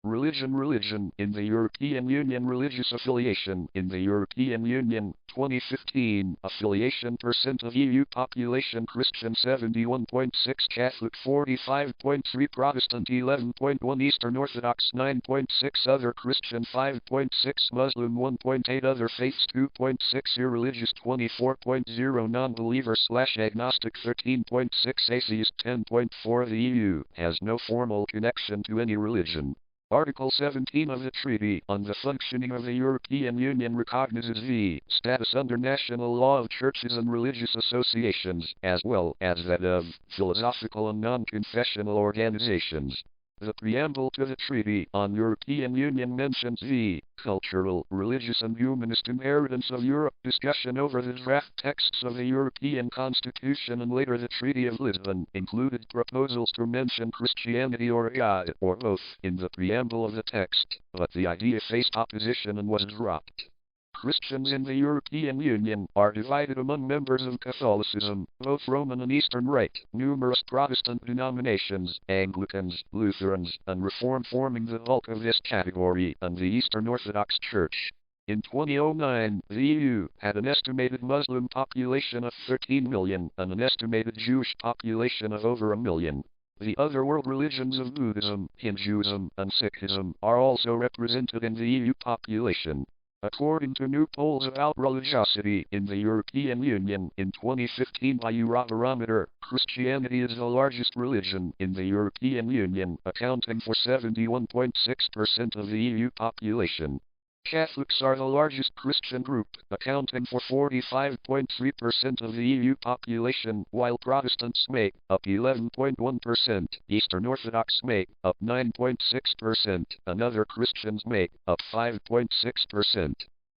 Religion in the European Union. Religious affiliation in the European Union. 2015 affiliation percent of EU population: Christian 71.6, Catholic 45.3, Protestant 11.1, Eastern Orthodox 9.6, other Christian 5.6, Muslim 1.8, other faiths 2.6, irreligious 24.0, non-believer/agnostic 13.6, atheist 10.4. The EU has no formal connection to any religion. Article 17 of the Treaty on the Functioning of the European Union recognizes the status under national law of churches and religious associations, as well as that of philosophical and non-confessional organizations. The preamble to the Treaty on European Union mentions the cultural, religious and humanist inheritance of Europe. Discussion over the draft texts of the European Constitution and later the Treaty of Lisbon included proposals to mention Christianity or God, or both, in the preamble of the text, but the idea faced opposition and was dropped. Christians in the European Union are divided among members of Catholicism, both Roman and Eastern Rite, numerous Protestant denominations, Anglicans, Lutherans, and Reformed forming the bulk of this category, and the Eastern Orthodox Church. In 2009, the EU had an estimated Muslim population of 13 million and an estimated Jewish population of over a million. The other world religions of Buddhism, Hinduism, and Sikhism are also represented in the EU population. According to new polls about religiosity in the European Union in 2015 by Eurobarometer, Christianity is the largest religion in the European Union, accounting for 71.6% of the EU population. Catholics are the largest Christian group, accounting for 45.3% of the EU population, while Protestants make up 11.1%, Eastern Orthodox make up 9.6%, and other Christians make up 5.6%.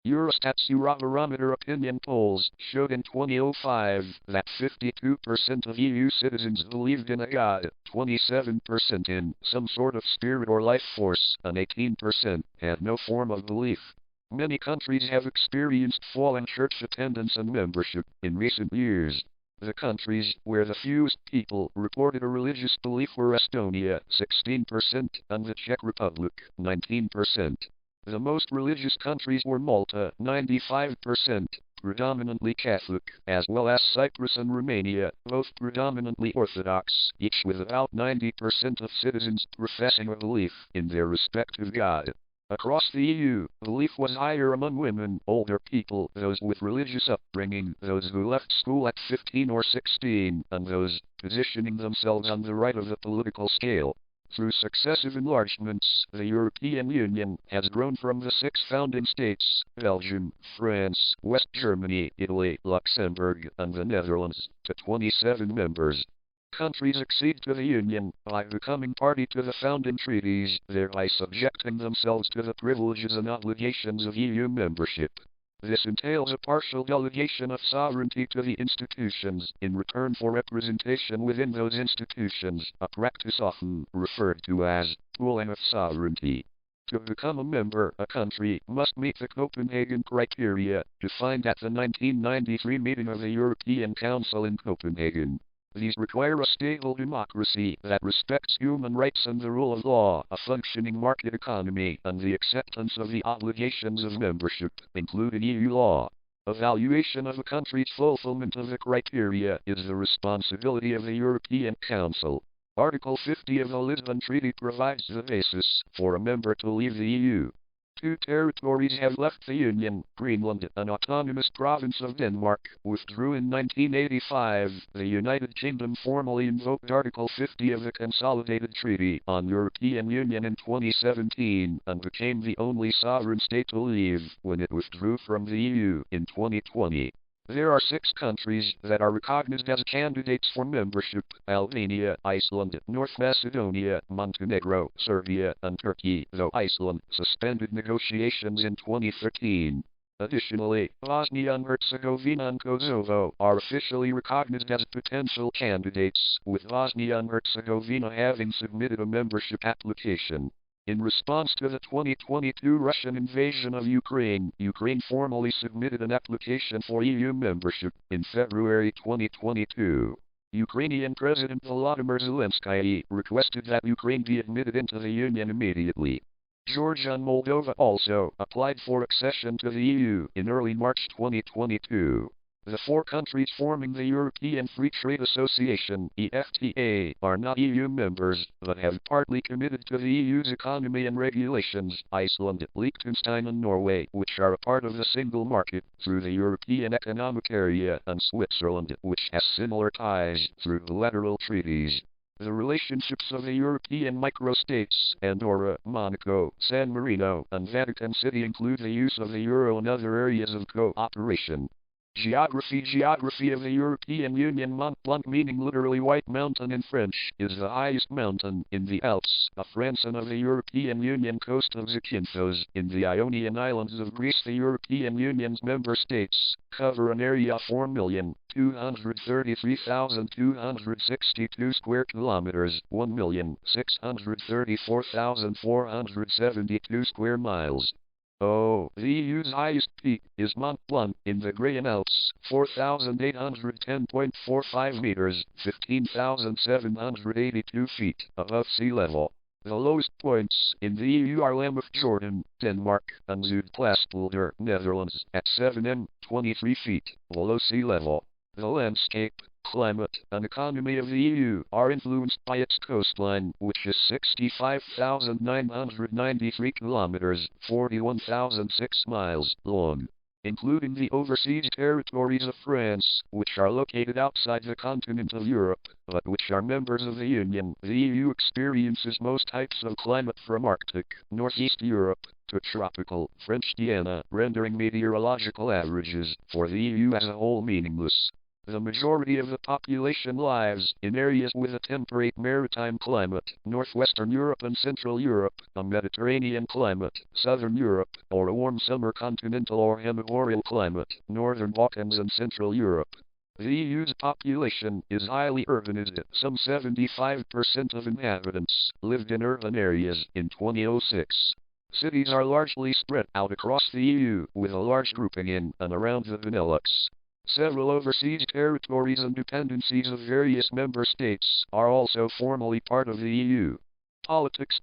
Eurostat's Eurobarometer opinion polls showed in 2005 that 52% of EU citizens believed in a God, 27% in some sort of spirit or life force, and 18% had no form of belief. Many countries have experienced falling church attendance and membership in recent years. The countries where the fewest people reported a religious belief were Estonia, 16%, and the Czech Republic, 19%. The most religious countries were Malta, 95%, predominantly Catholic, as well as Cyprus and Romania, both predominantly Orthodox, each with about 90% of citizens professing a belief in their respective God. Across the EU, belief was higher among women, older people, those with religious upbringing, those who left school at 15 or 16, and those positioning themselves on the right of the political scale. Through successive enlargements, the European Union has grown from the 6 founding states, Belgium, France, West Germany, Italy, Luxembourg, and the Netherlands, to 27 members. Countries accede to the Union by becoming party to the founding treaties, thereby subjecting themselves to the privileges and obligations of EU membership. This entails a partial delegation of sovereignty to the institutions in return for representation within those institutions, a practice often referred to as pooling of sovereignty. To become a member, a country must meet the Copenhagen criteria, defined at the 1993 meeting of the European Council in Copenhagen. These require a stable democracy that respects human rights and the rule of law, a functioning market economy, and the acceptance of the obligations of membership, including EU law. Evaluation of a country's fulfillment of the criteria is the responsibility of the European Council. Article 50 of the Lisbon Treaty provides the basis for a member to leave the EU. 2 territories have left the Union. Greenland, an autonomous province of Denmark, withdrew in 1985. The United Kingdom formally invoked Article 50 of the Consolidated Treaty on European Union in 2017 and became the only sovereign state to leave when it withdrew from the EU in 2020. There are 6 countries that are recognized as candidates for membership: Albania, Iceland, North Macedonia, Montenegro, Serbia, and Turkey, though Iceland suspended negotiations in 2013. Additionally, Bosnia and Herzegovina and Kosovo are officially recognized as potential candidates, with Bosnia and Herzegovina having submitted a membership application. In response to the 2022 Russian invasion of Ukraine, Ukraine formally submitted an application for EU membership in February 2022. Ukrainian President Volodymyr Zelensky requested that Ukraine be admitted into the Union immediately. Georgia and Moldova also applied for accession to the EU in early March 2022. The four countries forming the European Free Trade Association (EFTA) are not EU members, but have partly committed to the EU's economy and regulations. Iceland, Liechtenstein and Norway, which are a part of the single market through the European Economic Area, and Switzerland, which has similar ties through bilateral treaties. The relationships of the European microstates, Andorra, Monaco, San Marino, and Vatican City include the use of the euro and other areas of cooperation. Geography of the European Union. Mont Blanc, meaning literally White Mountain in French, is the highest mountain in the Alps of France and of the European Union. Coast of Zakynthos in the Ionian Islands of Greece. The European Union's member states cover an area of 4,233,262 square kilometers, 1,634,472 square miles. The EU's highest peak is Mont Blanc in the Grayan Alps, 4,810.45 meters, 15,782 feet above sea level. The lowest points in the EU are Lammen, Jordan, Denmark, and Zuidplaspolder, Netherlands, at 7 and 23 feet below sea level. The landscape, climate, and economy of the EU are influenced by its coastline, which is 65,993 kilometers, 41,006 miles, long, including the overseas territories of France, which are located outside the continent of Europe, but which are members of the Union. The EU experiences most types of climate from Arctic, Northeast Europe, to tropical, French Guiana, rendering meteorological averages for the EU as a whole meaningless. The majority of the population lives in areas with a temperate maritime climate, northwestern Europe and central Europe, a Mediterranean climate, southern Europe, or a warm summer continental or hemiboreal climate, northern Balkans and central Europe. The EU's population is highly urbanized. Some 75% of inhabitants lived in urban areas in 2006. Cities are largely spread out across the EU, with a large grouping in and around the Benelux. Several overseas territories and dependencies of various member states are also formally part of the EU. Politics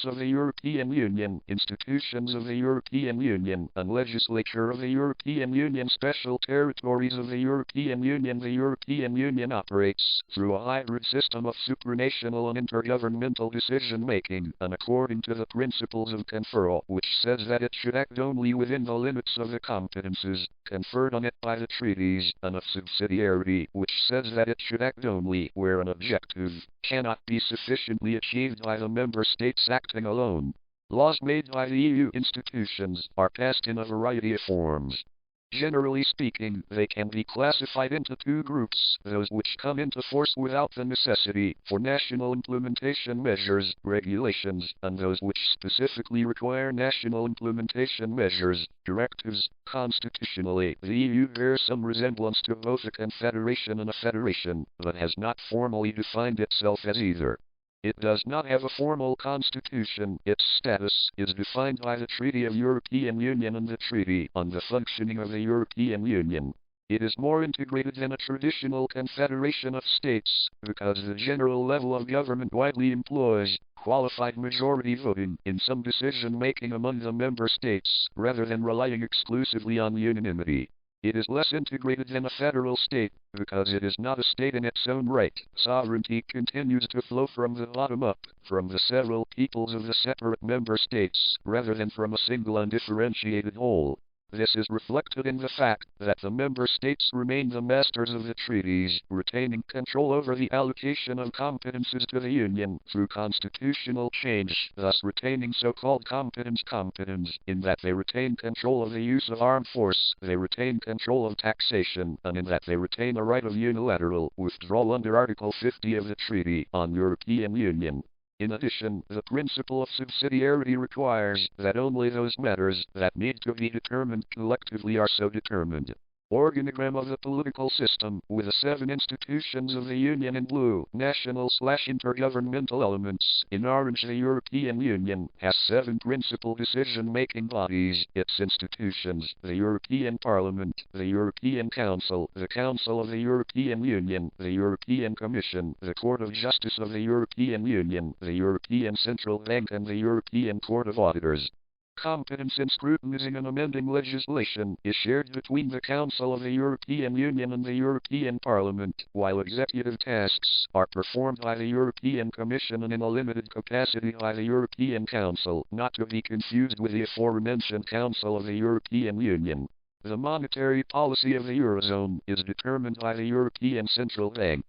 of the European Union, institutions of the European Union, and legislature of the European Union. Special territories of the European Union. The European Union operates through a hybrid system of supranational and intergovernmental decision-making, and according to the principles of conferral, which says that it should act only within the limits of the competences conferred on it by the treaties, and of subsidiarity, which says that it should act only where an objective cannot be sufficiently achieved by the member states acting alone. Laws made by the EU institutions are passed in a variety of forms. Generally speaking, they can be classified into two groups: those which come into force without the necessity for national implementation measures, regulations, and those which specifically require national implementation measures, directives. Constitutionally, the EU bears some resemblance to both a confederation and a federation, but has not formally defined itself as either. It does not have a formal constitution. Its status is defined by the Treaty of European Union and the Treaty on the Functioning of the European Union. It is more integrated than a traditional confederation of states, because the general level of government widely employs qualified majority voting in some decision-making among the member states, rather than relying exclusively on unanimity. It is less integrated than a federal state, because it is not a state in its own right. Sovereignty continues to flow from the bottom up, from the several peoples of the separate member states, rather than from a single undifferentiated whole. This is reflected in the fact that the member states remain the masters of the treaties, retaining control over the allocation of competences to the Union through constitutional change, thus retaining so-called competence in that they retain control of the use of armed force, they retain control of taxation, and in that they retain a right of unilateral withdrawal under Article 50 of the Treaty on European Union. In addition, the principle of subsidiarity requires that only those matters that need to be determined collectively are so determined. Organogram of the political system, with the 7 institutions of the Union in blue, national/intergovernmental elements. In orange, the European Union has 7 principal decision-making bodies, its institutions: the European Parliament, the European Council, the Council of the European Union, the European Commission, the Court of Justice of the European Union, the European Central Bank, and the European Court of Auditors. Competence in scrutinizing and amending legislation is shared between the Council of the European Union and the European Parliament, while executive tasks are performed by the European Commission and in a limited capacity by the European Council, not to be confused with the aforementioned Council of the European Union. The monetary policy of the Eurozone is determined by the European Central Bank.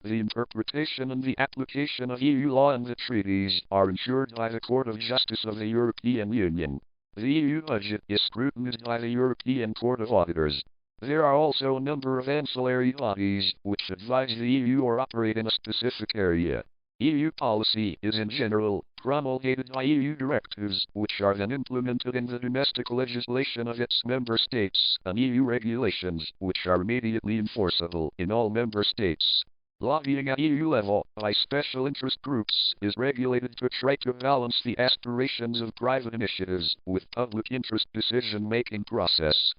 The interpretation and the application of EU law and the treaties are ensured by the Court of Justice of the European Union. The EU budget is scrutinized by the European Court of Auditors. There are also a number of ancillary bodies which advise the EU or operate in a specific area. EU policy is in general promulgated by EU directives, which are then implemented in the domestic legislation of its member states, and EU regulations, which are immediately enforceable in all member states. Lobbying at EU level by special interest groups is regulated to try to balance the aspirations of private initiatives with public interest decision-making process.